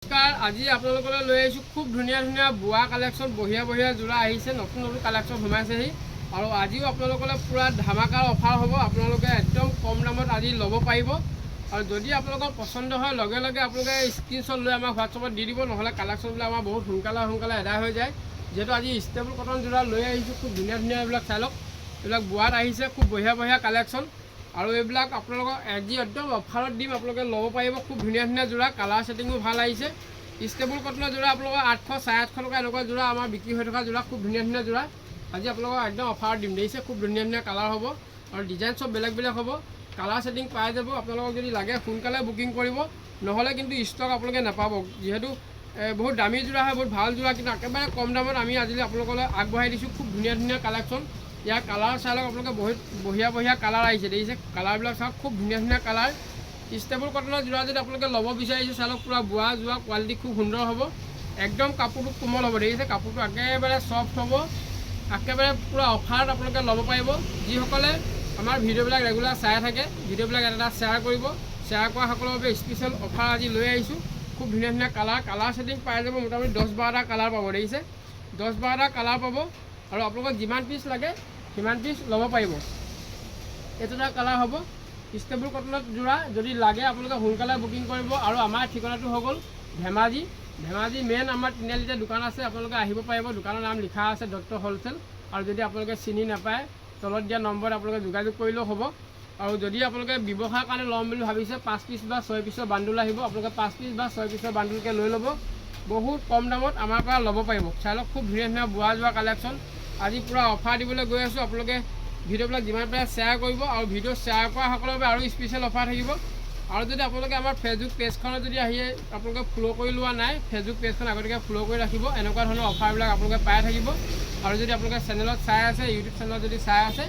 নমস্কাৰ, আজি আপোনালোকলৈ লৈ আহিছোঁ খুব ধুনীয়া ধুনীয়া বোৱা কালেকশ্যন, বঢ়িয়া যোৰা আহিছে, নতুন কালেকশ্যন সোমাইছেহি। আৰু আজিও আপোনালোকলৈ পূৰা ধামাকাৰ অফাৰ হ'ব। আপোনালোকে একদম কম দামত আজি ল'ব পাৰিব। আৰু যদি আপোনালোকৰ পচন্দ হয় লগে লগে আপোনালোকে স্ক্ৰীনশ্বট লৈ আমাৰ হোৱাটছআপত দি দিব, নহ'লে কালেকশ্যনবিলাক আমাৰ বহুত সোনকালে আদায় হৈ যায়। যিহেতু আজি ষ্টেবল কটন যোৰা লৈ আহিছোঁ, খুব ধুনীয়া এইবিলাক চাই লওক। এইবিলাক বোৱাত আহিছে, খুব বঢ়িয়া কালেকশ্যন। আৰু এইবিলাক আপোনালোকক আজি একদম অফাৰত দিম, আপোনালোকে ল'ব পাৰিব। খুব ধুনীয়া যোৰা, কালাৰ ছেটিঙো ভাল আহিছে। ষ্টেবল কটনৰ যোৰা আপোনালোকৰ 800, 850 টকা এনেকুৱা যোৰা আমাৰ বিক্ৰী হৈ থকা যোৰা, খুব ধুনীয়া যোৰা। আজি আপোনালোকক একদম অফাৰত দিম। দেখিছে, খুব ধুনীয়া কালাৰ হ'ব আৰু ডিজাইন চব বেলেগ হ'ব। কালাৰ ছেটিং পাই যাব। আপোনালোকক যদি লাগে সোনকালে বুকিং কৰিব, নহ'লে কিন্তু ষ্টক আপোনালোকে নাপাব। যিহেতু বহুত দামী যোৰা হয়, বহুত ভাল যোৰা, কিন্তু একেবাৰে কম দামত আমি আজিলৈ আপোনালোকলৈ আগবঢ়াই দিছোঁ। খুব ধুনীয়া কালেকশ্যন। ইয়াৰ কালাৰ চাই লওক, আপোনালোকে বহুত বঢ়িয়া কালাৰ আহিছে। দেখিছে কালাৰবিলাক চাওক, খুব ধুনীয়া কালাৰ। ষ্টেবল কটনৰ যোৰা যদি আপোনালোকে ল'ব বিচাৰিছে চাই লওক, পূৰা বোৱা যোৰা, কোৱালিটি খুব সুন্দৰ হ'ব। একদম কাপোৰটো কোমল হ'ব। দেখিছে কাপোৰটো একেবাৰে ছফ্ট হ'ব, একেবাৰে পূৰা অফাৰত আপোনালোকে ল'ব পাৰিব। যিসকলে আমাৰ ভিডিঅ'বিলাক ৰেগুলাৰ চাই থাকে, ভিডিঅ'বিলাক এটা শ্বেয়াৰ কৰিব। শ্বেয়াৰ কৰা সকলৰ বাবে স্পেচিয়েল অফাৰ আজি লৈ আহিছোঁ। খুব ধুনীয়া কালাৰ ছেটিং পাই যাব। মোটামুটি 10-12টা কালাৰ পাব। দেখিছে 10-12টা কালাৰ পাব। আৰু আপোনালোকক যিমান পিচ লাগে সিমান পিচ ল'ব পাৰিব। এইটো এটা কালাৰ হ'ব। ষ্টেবল কটনত যোৰা যদি লাগে আপোনালোকে সোনকালে বুকিং কৰিব। আৰু আমাৰ ঠিকনাটো হৈ গ'ল ধেমাজি মেইন আমাৰ তিনিআলিতে দোকান আছে। আপোনালোকে আহিব পাৰিব। দোকানৰ নাম লিখা আছে দত্ত হ'লচেল। আৰু যদি আপোনালোকে চিনি নাপায়, তলত দিয়া নম্বৰত আপোনালোকে যোগাযোগ কৰিলেও হ'ব। আৰু যদি আপোনালোকে ব্যৱসায়ৰ কাৰণে ল'ম বুলি ভাবিছে, 5 পিচ বা 6 পিচৰ বাণ্ডুল আহিব। আপোনালোকে 5 পিচ বা 6 পিচৰ বাণ্ডুলকৈ লৈ ল'ব। বহুত কম দামত আমাৰ পৰা ল'ব পাৰিব। চাই লওক, খুব ধুনীয়া বোৱা যোৱা কালেকশ্যন। আজি পূৰা অফাৰ দিবলৈ গৈ আছোঁ। আপোনালোকে ভিডিঅ'বিলাক যিমান পাৰে শ্বেয়াৰ কৰিব। আৰু ভিডিঅ' শ্বেয়াৰ কৰা সকলৰ বাবে আৰু স্পেচিয়েল অফাৰ থাকিব। আৰু যদি আপোনালোকে আমাৰ ফেচবুক পেজখনত যদি আহি আপোনালোকে ফ'ল' কৰি লোৱা নাই, ফেচবুক পেজখন আগতীয়াকৈ ফ'ল' কৰি ৰাখিব। এনেকুৱা ধৰণৰ অফাৰবিলাক আপোনালোকে পাই থাকিব। আৰু যদি আপোনালোকে চেনেলত চাই আছে, ইউটিউব চেনেলত যদি চাই আছে,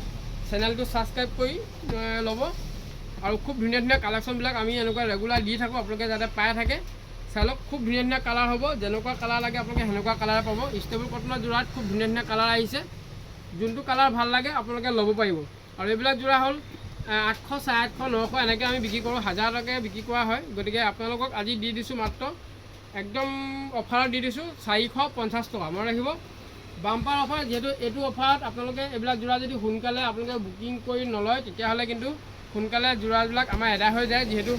চেনেলটো ছাবস্ক্ৰাইব কৰি ল'ব। আৰু খুব ধুনীয়া কালেকশ্যনবিলাক আমি এনেকুৱা ৰেগুলাৰ দি থাকোঁ, আপোনালোকে যাতে পাই থাকে। চাই লওক, খুব ধুনীয়া কালাৰ হ'ব। যেনেকুৱা কালাৰ লাগে আপোনালোকে সেনেকুৱা কালাৰ পাব। ষ্টেবল কটনৰ যোৰাত খুব ধুনীয়া কালাৰ আহিছে। যোনটো কালাৰ ভাল লাগে আপোনালোকে ল'ব পাৰিব। আৰু এইবিলাক যোৰা হ'ল 800, 850, 900 এনেকৈ আমি বিক্ৰী কৰোঁ, 1000 টকাকৈ বিক্ৰী কৰা হয়। গতিকে আপোনালোকক আজি দি দিছোঁ মাত্ৰ একদম অফাৰত দি দিছোঁ 450 টকা। মনত ৰাখিব, বাম্পাৰ অফাৰ। যিহেতু এইটো অফাৰত আপোনালোকে এইবিলাক যোৰা যদি সোনকালে আপোনালোকে বুকিং কৰি নলয়, তেতিয়াহ'লে কিন্তু সোনকালে যোৰাবিলাক আমাৰ এদায় হৈ যায়। যিহেতু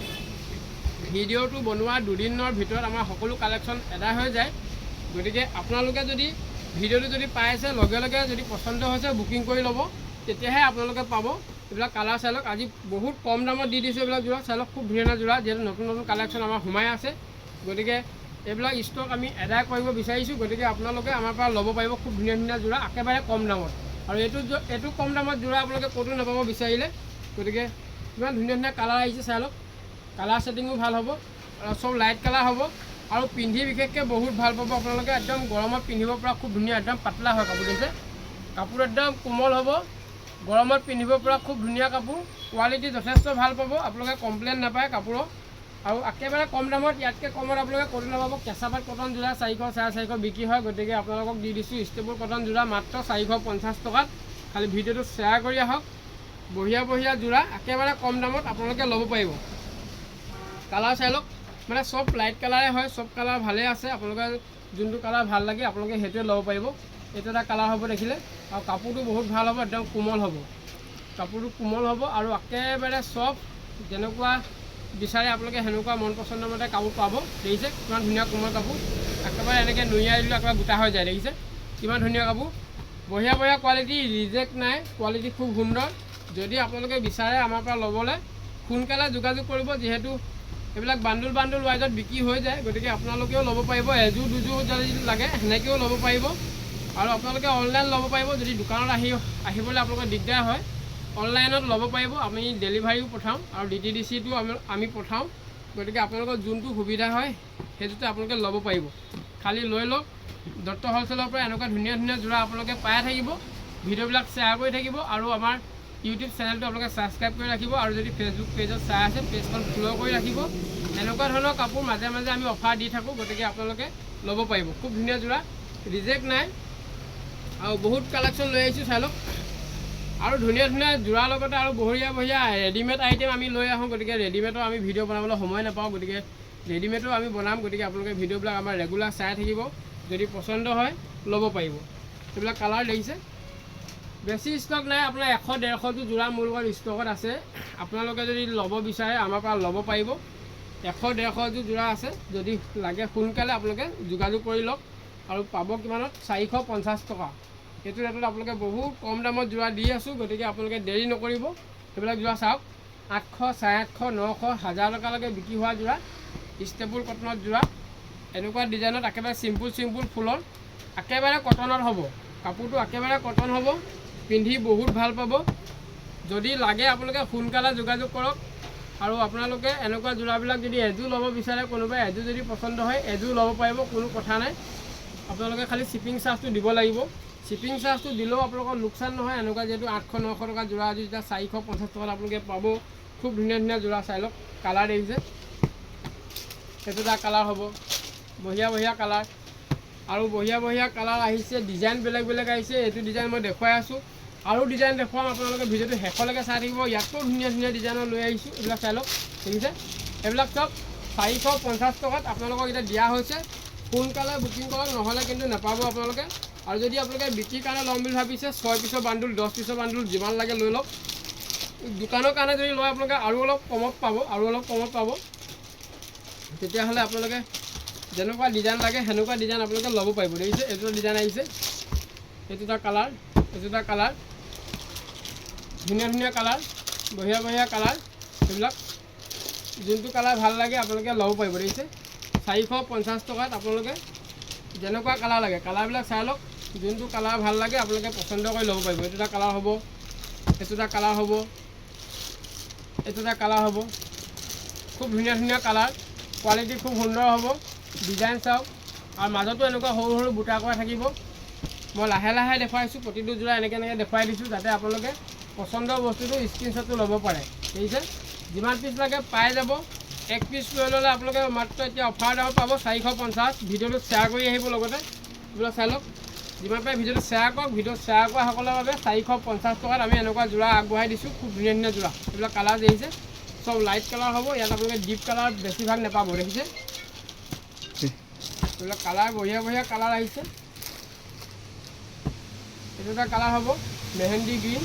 ভিডিঅ'টো বনোৱা 2 দিনৰ ভিতৰত আমাৰ সকলো কালেকশ্যন এদায় হৈ যায়। গতিকে আপোনালোকে যদি ভিডিঅ'টো যদি পাইছে, লগে লগে যদি পচন্দ হৈছে বুকিং কৰি ল'ব, তেতিয়াহে আপোনালোকে পাব। এইবিলাক কালাৰ চাই লওক, আজি বহুত কম দামত দি দিছোঁ এইবিলাক যোৰা। চাই লওক, খুব ধুনীয়া যোৰা। যিহেতু নতুন কালেকশ্যন আমাৰ সোমাই আছে, গতিকে এইবিলাক ষ্টক আমি এদায় কৰিব বিচাৰিছোঁ। গতিকে আপোনালোকে আমাৰ পৰা ল'ব পাৰিব খুব ধুনীয়া যোৰা, একেবাৰে কম দামত। আৰু এইটো কম দামত যোৰা আপোনালোকে ক'তো নাপাব বিচাৰিলে। গতিকে ইমান ধুনীয়া কালাৰ আহিছে। চাই লওক, কালাৰ ছেটিঙো ভাল হ'ব। আৰু চব লাইট কালাৰ হ'ব। আৰু পিন্ধি বিশেষকৈ বহুত ভাল পাব আপোনালোকে। একদম গৰমত পিন্ধিব পৰা খুব ধুনীয়া, একদম পাতলা হয় কাপোৰ। দিছে কাপোৰ একদম কোমল হ'ব, গৰমত পিন্ধিব পৰা খুব ধুনীয়া কাপোৰ। কোৱালিটি যথেষ্ট ভাল পাব, আপোনালোকে কমপ্লেইন নাপায় কাপোৰৰ। আৰু একেবাৰে কম দামত, ইয়াতকৈ কমত আপোনালোকে ক'তো নাপাব। কেঁচা পাট কটন যোৰা 400, 450 বিক্ৰী হয়। গতিকে আপোনালোকক দি দিছোঁ ষ্টেবল কটন যোৰা মাত্ৰ 450 টকাত। খালি ভিডিঅ'টো শ্বেয়াৰ কৰি আহক। বঢ়িয়া যোৰা, একেবাৰে কম দামত আপোনালোকে ল'ব পাৰিব। কালাৰ চাই লওক, মানে চব লাইট কালাৰে হয়, চব কালাৰ ভালে আছে। আপোনালোকে যোনটো কালাৰ ভাল লাগে আপোনালোকে সেইটোৱে ল'ব পাৰিব। এইটো এটা কালাৰ হ'ব দেখিলে। আৰু কাপোৰটো বহুত ভাল হ'ব, একদম কোমল হ'ব। কাপোৰটো কোমল হ'ব আৰু একেবাৰে চফ্ট। যেনেকুৱা বিচাৰে আপোনালোকে সেনেকুৱা মন পচন্দৰ মতে কাপোৰ পাব। দেখিছে কিমান ধুনীয়া কোমল কাপোৰ, একেবাৰে এনেকৈ নুইয়াই দিলে একেবাৰে গোটা হৈ যায়। দেখিছে কিমান ধুনীয়া কাপোৰ, বঢ়িয়া কোৱালিটি, ৰিজেক্ট নাই, কোৱালিটি খুব সুন্দৰ। যদি আপোনালোকে বিচাৰে আমাৰ পৰা ল'বলৈ, সোনকালে যোগাযোগ কৰিব। যিহেতু এইবিলাক বাণ্ডুল ৱাইজত বিক্ৰী হৈ যায়। গতিকে আপোনালোকেও ল'ব পাৰিব। এযোৰ দুযোৰ যদি লাগে সেনেকৈও ল'ব পাৰিব। আৰু আপোনালোকে অনলাইন ল'ব পাৰিব। যদি দোকানত আহিবলৈ আপোনালোকৰ দিগদাৰ হয়, অনলাইনত ল'ব পাৰিব। আমি ডেলিভাৰীও পঠাওঁ আৰু DTDCটো আমি পঠাওঁ। গতিকে আপোনালোকৰ যোনটো সুবিধা হয় সেইটোতে আপোনালোকে ল'ব পাৰিব। খালি লৈ লওক। দত্ত হ'লচেলৰ পৰা এনেকুৱা ধুনীয়া যোৰা আপোনালোকে পাই থাকিব। ভিডিঅ'বিলাক শ্বেয়াৰ কৰি থাকিব। আৰু আমাৰ ইউটিউব চেনেলটো আপোনালোকে ছাবস্ক্ৰাইব কৰি ৰাখিব। আৰু যদি ফেচবুক পেজত চাই আছে, পেজখন ফ'ল' কৰি ৰাখিব। এনেকুৱা ধৰণৰ কাপোৰ মাজে মাজে আমি অফাৰ দি থাকোঁ। গতিকে আপোনালোকে ল'ব পাৰিব। খুব ধুনীয়া যোৰা, ৰিজেক্ট নাই। আৰু বহুত কালেকশ্যন লৈ আহিছোঁ, চাই লওক। আৰু ধুনীয়া যোৰাৰ লগতে আৰু বঢ়িয়া ৰেডিমেড আইটেম আমি লৈ আহোঁ। গতিকে ৰেডিমেডৰ আমি ভিডিঅ' বনাবলৈ সময় নাপাওঁ। গতিকে ৰেডিমেডো আমি বনাম, গতিকে আপোনালোকে ভিডিঅ'বিলাক আমাৰ ৰেগুলাৰ চাই থাকিব। যদি পচন্দ হয় ল'ব পাৰিব। এইবিলাক কালাৰ দেখিছে, বেছি ষ্টক নাই, আপোনাৰ 100-150টো যোৰা মোৰ লগত ষ্টকত আছে। আপোনালোকে যদি ল'ব বিচাৰে আমাৰ পৰা ল'ব পাৰিব। 100-150টো যোৰা আছে, যদি লাগে সোনকালে আপোনালোকে যোগাযোগ কৰি লওক। আৰু পাব কিমানত? 450 টকা। এইটো ৰেটত আপোনালোকে বহুত কম দামত যোৰা দি আছোঁ, গতিকে আপোনালোকে দেৰি নকৰিব। সেইবিলাক যোৰা চাওক, 800, 850, 900, 1000 টকালৈকে বিক্ৰী হোৱা যোৰা, ষ্টেপুল কটনত যোৰা। এনেকুৱা ডিজাইনত একেবাৰে চিম্পুল ফুলৰ, একেবাৰে কটনত হ'ব। কাপোৰটো একেবাৰে কটন হ'ব, পিন্ধি বহুত ভাল পাব। যদি লাগে আপোনালোকে সোনকালে যোগাযোগ কৰক। আৰু আপোনালোকে এনেকুৱা যোৰাবিলাক যদি এযোৰ ল'ব বিচাৰে, কোনোবাই এযোৰ যদি পচন্দ হয় এযোৰ ল'ব পাৰিব, কোনো কথা নাই। আপোনালোকে খালি শ্বিপিং চাৰ্জটো দিব লাগিব। শ্বিপিং চাৰ্জটো দিলেও আপোনালোকৰ লোকচান নহয়। এনেকুৱা যিহেতু 800-900 টকা যোৰা আজি যেতিয়া 450 টকাত আপোনালোকে পাব। খুব ধুনীয়া যোৰা, চাই লওক। কালাৰ দেখিছে, সেইটো এটা কালাৰ হ'ব, বঢ়িয়া কালাৰ। আৰু বঢ়িয়া কালাৰ আহিছে, ডিজাইন বেলেগ আহিছে। এইটো ডিজাইন মই দেখুৱাই আছোঁ, আৰু ডিজাইন দেখুৱাম। আপোনালোকে ভিডিঅ'টো শেষলৈকে চাই থাকিব। ইয়াতকৈ ধুনীয়া ডিজাইনৰ লৈ আহিছোঁ। এইবিলাক চাই লওক, দেখিছে। এইবিলাক চব 450 টকাত আপোনালোকক এতিয়া দিয়া হৈছে। সোনকালে বুকিং কৰক, নহ'লে কিন্তু নাপাব আপোনালোকে। আৰু যদি আপোনালোকে বিক্ৰীৰ কাৰণে ল'ম বুলি ভাবিছে, 6 পিছৰ বাণ্ডুল, 10 পিছৰ বাণ্ডুল যিমান লাগে লৈ লওক। দোকানৰ কাৰণে যদি লয় আপোনালোকে আৰু অলপ কমত পাব। তেতিয়াহ'লে আপোনালোকে যেনেকুৱা ডিজাইন লাগে সেনেকুৱা ডিজাইন আপোনালোকে ল'ব পাৰিব। দেখিছে, এইটো ডিজাইন আহিছে, এইটো এটা কালাৰ, ধুনীয়া কালাৰ, বঢ়িয়া কালাৰ। এইবিলাক যোনটো কালাৰ ভাল লাগে আপোনালোকে ল'ব পাৰিব। দেখিছে, 450 টকাত আপোনালোকে যেনেকুৱা কালাৰ লাগে, কালাৰবিলাক চাই লওক। যোনটো কালাৰ ভাল লাগে আপোনালোকে পচন্দ কৰি ল'ব পাৰিব। এইটো এটা কালাৰ হ'ব, এইটো এটা কালাৰ হ'ব, এইটো এটা কালাৰ হ'ব। খুব ধুনীয়া কালাৰ, কোৱালিটি খুব সুন্দৰ হ'ব। ডিজাইন চাওক, আৰু মাজতো এনেকুৱা সৰু বুটা কৰা থাকিব। মই লাহে দেখুৱাইছোঁ, প্ৰতিটো যোৰা এনেকৈ দেখুৱাই দিছোঁ, যাতে আপোনালোকে পচন্দৰ বস্তুটো স্ক্ৰীনশ্বটটো ল'ব পাৰে। দেখিছে, যিমান পিচ লাগে পাই যাব। 1 পিচ লৈ ল'লে আপোনালোকে মাত্ৰ এতিয়া অফাৰ দামত পাব 450। ভিডিঅ'টো শ্বেয়াৰ কৰি আহিব লগতে। এইবিলাক চাই লওক, যিমান পাৰে ভিডিঅ'টো শ্বেয়াৰ কৰক। ভিডিঅ'টো শ্বেয়াৰ কৰা সকলৰ বাবে 450 টকাত আমি এনেকুৱা যোৰা আগবঢ়াই দিছোঁ। খুব ধুনীয়া যোৰা। এইবিলাক কালাৰ দেখিছে, চব লাইট কালাৰ হ'ব। ইয়াত আপোনালোকে ডিপ কালাৰ বেছিভাগ নাপাব। দেখিছে, এইবিলাক কালাৰ বঢ়িয়া কালাৰ আহিছে। এইটো এটা কালাৰ হ'ব, মেহেন্দি গ্ৰীণ।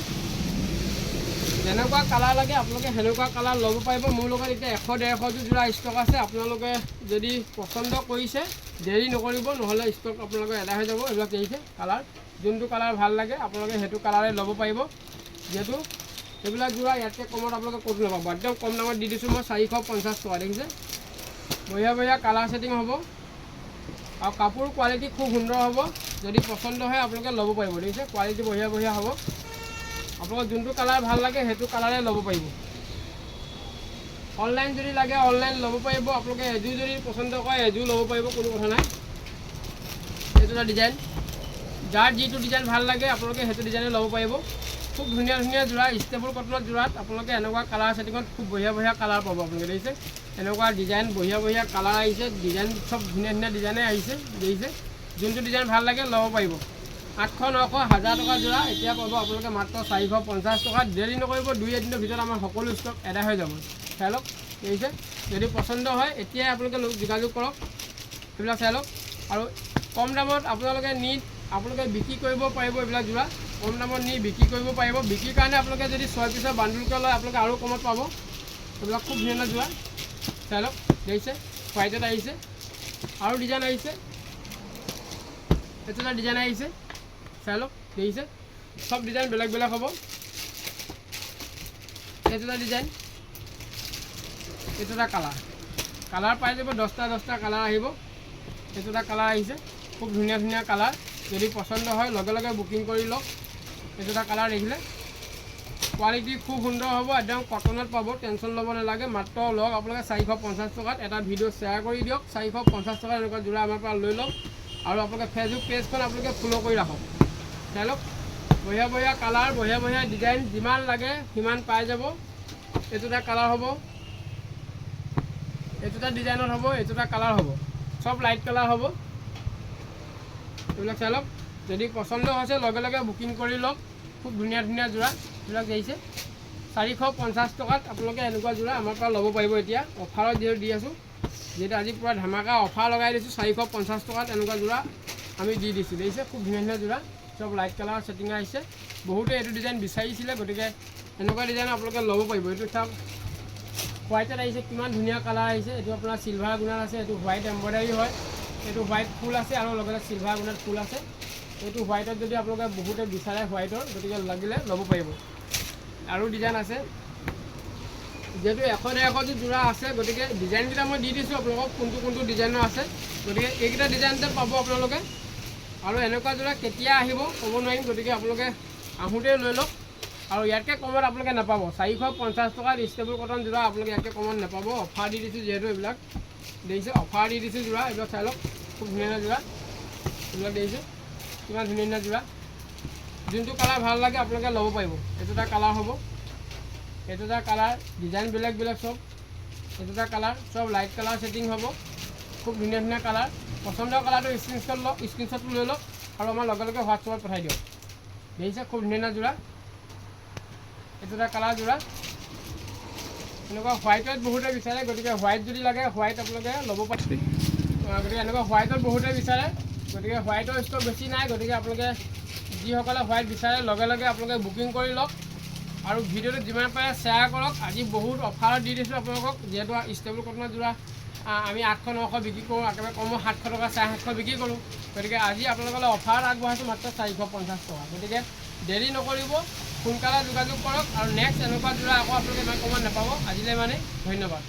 যেনেকুৱা কালাৰ লাগে আপোনালোকে সেনেকুৱা কালাৰ ল'ব পাৰিব। মোৰ লগত এতিয়া 100-150 যোৰা ষ্টক আছে। আপোনালোকে যদি পচন্দ কৰিছে দেৰি নকৰিব, নহ'লে ষ্টক আপোনালোকৰ এদাই হৈ যাব। এইবিলাক দেখিছে কালাৰ, যোনটো কালাৰ ভাল লাগে আপোনালোকে সেইটো কালাৰে ল'ব পাৰিব। যিহেতু এইবিলাক যোৰা ইয়াতকৈ কমত আপোনালোকে ক'তো নাপাব। একদম কম দামত দি দিছোঁ মই, 450 টকা। দেখিছে, বঢ়িয়া কালাৰ ছেটিং হ'ব, আৰু কাপোৰ কোৱালিটি খুব সুন্দৰ হ'ব। যদি পচন্দ হয় আপোনালোকে ল'ব পাৰিব। দেখিছে, কোৱালিটি বঢ়িয়া হ'ব। আপোনালোকৰ যোনটো কালাৰ ভাল লাগে সেইটো কালাৰে ল'ব পাৰিব। অনলাইন যদি লাগে অনলাইন ল'ব পাৰিব। আপোনালোকে এযোৰ যদি পচন্দ কৰে এযোৰ ল'ব পাৰিব, কোনো কথা নাই। এইটো এটা ডিজাইন, যাৰ যিটো ডিজাইন ভাল লাগে আপোনালোকে সেইটো ডিজাইনে ল'ব পাৰিব। খুব ধুনীয়া যোৰা, ষ্টেবল কটনত যোৰাত আপোনালোকে এনেকুৱা কালাৰ ছেটিঙত খুব বঢ়িয়া কালাৰ পাব। আপোনালোকে দেখিছে, এনেকুৱা ডিজাইন বঢ়িয়া কালাৰ আহিছে। ডিজাইন চব ধুনীয়া ডিজাইনে আহিছে। দেখিছে, যোনটো ডিজাইন ভাল লাগে ল'ব পাৰিব। 800, 900, 1000 টকা যোৰা এতিয়া পাব আপোনালোকে মাত্ৰ 450 টকাত। দেৰি নকৰিব, 2-1 দিনৰ ভিতৰত আমাৰ সকলো ষ্টক এদাই হৈ যাব। চাই লওক, দেখিছে, যদি পচন্দ হয় এতিয়াই আপোনালোকে যোগাযোগ কৰক। এইবিলাক চাই লওক, আৰু কম দামত আপোনালোকে বিক্ৰী কৰিব পাৰিব। এইবিলাক যোৰা কম দামত নি বিক্ৰী কৰিব পাৰিব। বিক্ৰীৰ কাৰণে আপোনালোকে যদি 6 পিছৰ বাণ্ডুলকৈ লয় আপোনালোকে আৰু কমত পাব। এইবিলাক খুব ধুনীয়া যোৰা, চাই লওক। দেখিছে, হোৱাইটত আহিছে, আৰু ডিজাইন আহিছে। এইটো এটা ডিজাইন আহিছে, চাই লওক। দেখিছে, সব ডিজাইন বেলেগ হ'ব। এইটো এটা ডিজাইন, এইটো এটা কালাৰ পাই যাব। 10টা কালাৰ আহিব। এইটো এটা কালাৰ আহিছে, খুব ধুনীয়া কালাৰ। যদি পচন্দ হয় লগে বুকিং কৰি লওক। এইটো এটা কালাৰ দেখিলে, কোৱালিটি খুব সুন্দৰ হ'ব। একদম কটনত পাব, টেনশ্যন ল'ব নালাগে। মাত্ৰ লওক আপোনালোকে 450 টকাত। এটা ভিডিঅ' শ্বেয়াৰ কৰি দিয়ক, 450 টকাত এনেকুৱা যোৰা আমাৰ পৰা লৈ লওক। আৰু আপোনালোকে ফেচবুক পেজখন আপোনালোকে ফ'ল' কৰি ৰাখক। চাই লওক, বঢ়িয়া কালাৰ, বঢ়িয়া ডিজাইন, যিমান লাগে সিমান পাই যাব। এইটো এটা কালাৰ হ'ব, এইটো এটা ডিজাইনত হ'ব, এইটো এটা কালাৰ হ'ব। চব লাইট কালাৰ হ'ব। এইবিলাক চাই লওক, যদি পচন্দ হৈছে লগে বুকিং কৰি লওক। খুব ধুনীয়া যোৰা। এইবিলাক দেখিছে, 450 টকাত আপোনালোকে এনেকুৱা যোৰা আমাৰ পৰা ল'ব পাৰিব। এতিয়া অফাৰত যিহেতু দি আছোঁ, যিহেতু আজি পূৰা ধামাকা অফাৰ লগাই দিছোঁ 450 টকাত এনেকুৱা যোৰা আমি দি দিছোঁ। দেখিছে খুব ধুনীয়া ধুনীয়া যোৰা, চব লাইট কালাৰ ছেটিং আহিছে। বহুতে এইটো ডিজাইন বিচাৰিছিলে, গতিকে এনেকুৱা ডিজাইন আপোনালোকে ল'ব পাৰিব। এইটো চাওক হোৱাইটত আহিছে, কিমান ধুনীয়া কালাৰ আহিছে। এইটো আপোনাৰ চিলভাৰ গুণাত আছে, এইটো হোৱাইট এম্ব্ৰইডাৰী হয়, এইটো হোৱাইট ফুল আছে আৰু লগতে চিলভাৰ গুণাত ফুল আছে। এইটো হোৱাইটত যদি আপোনালোকে বহুতে বিচাৰে হোৱাইটৰ, গতিকে লাগিলে ল'ব পাৰিব। আৰু ডিজাইন আছে, যিহেতু 100-150 যোৰা আছে, গতিকে ডিজাইনকেইটা মই দি দিছোঁ আপোনালোকক কোনটো কোনটো ডিজাইনৰ আছে। গতিকে এইকেইটা ডিজাইনতে পাব আপোনালোকে। আৰু এনেকুৱা যোৰা কেতিয়া আহিব ক'ব নোৱাৰিম, গতিকে আপোনালোকে আহোঁতেই লৈ লওক। আৰু ইয়াতকৈ কমত আপোনালোকে নাপাব। 450 টকাত ষ্টেবল কটন যোৰা আপোনালোকে ইয়াতকৈ কমত নাপাব। অফাৰ দি দিছোঁ যিহেতু, এইবিলাক দেখিছে অফাৰ দি দিছোঁ যোৰা। এইবিলাক চাই লওক, খুব ধুনীয়া ধুনীয়া যোৰা এইবিলাক দেখিছোঁ, কিমান ধুনীয়া ধুনীয়া যোৰা। যোনটো কালাৰ ভাল লাগে আপোনালোকে ল'ব পাৰিব। এইটো এটা কালাৰ হ'ব, এইটো এটা কালাৰ, ডিজাইন বেলেগ বেলেগ চব। এইটো এটা কালাৰ, চব লাইট কালাৰ ছেটিং হ'ব, খুব ধুনীয়া ধুনীয়া কালাৰ। পচন্দৰ কালাৰটো স্ক্ৰীনশ্বটটো লৈ লওক আৰু আমাৰ লগে লগে হোৱাটছআপত পঠাই দিয়ক। দেখিছে খুব ধুনীয়া ধুনীয়া যোৰা। এইটো এটা কালাৰ যোৰা, এনেকুৱা হোৱাইটত বহুতে বিচাৰে, গতিকে হোৱাইট যদি লাগে হোৱাইট আপোনালোকে ল'ব পাৰে। গতিকে এনেকুৱা হোৱাইটত বহুতে বিচাৰে, গতিকে হোৱাইটৰ ষ্টক বেছি নাই। গতিকে আপোনালোকে যিসকলে হোৱাইট বিচাৰে লগে লগে আপোনালোকে বুকিং কৰি লওক আৰু ভিডিঅ'টো যিমান পাৰে শ্বেয়াৰ কৰক। আজি বহুত অফাৰত দি দিছোঁ আপোনালোকক, যিহেতু ষ্টেবল কটনৰ যোৰা আমি 800-900 বিক্ৰী কৰোঁ, একেবাৰে কমত 700 টকা 750 বিক্ৰী কৰোঁ। গতিকে আজি আপোনালোকলৈ অফাৰত আগবঢ়াইছোঁ মাত্ৰ 450 টকা। গতিকে দেৰি নকৰিব, সোনকালে যোগাযোগ কৰক আৰু নেক্সট এনেকুৱা যোৰা আকৌ আপোনালোকে ইমান কমত নাপাব। আজিলৈ মানে ধন্যবাদ।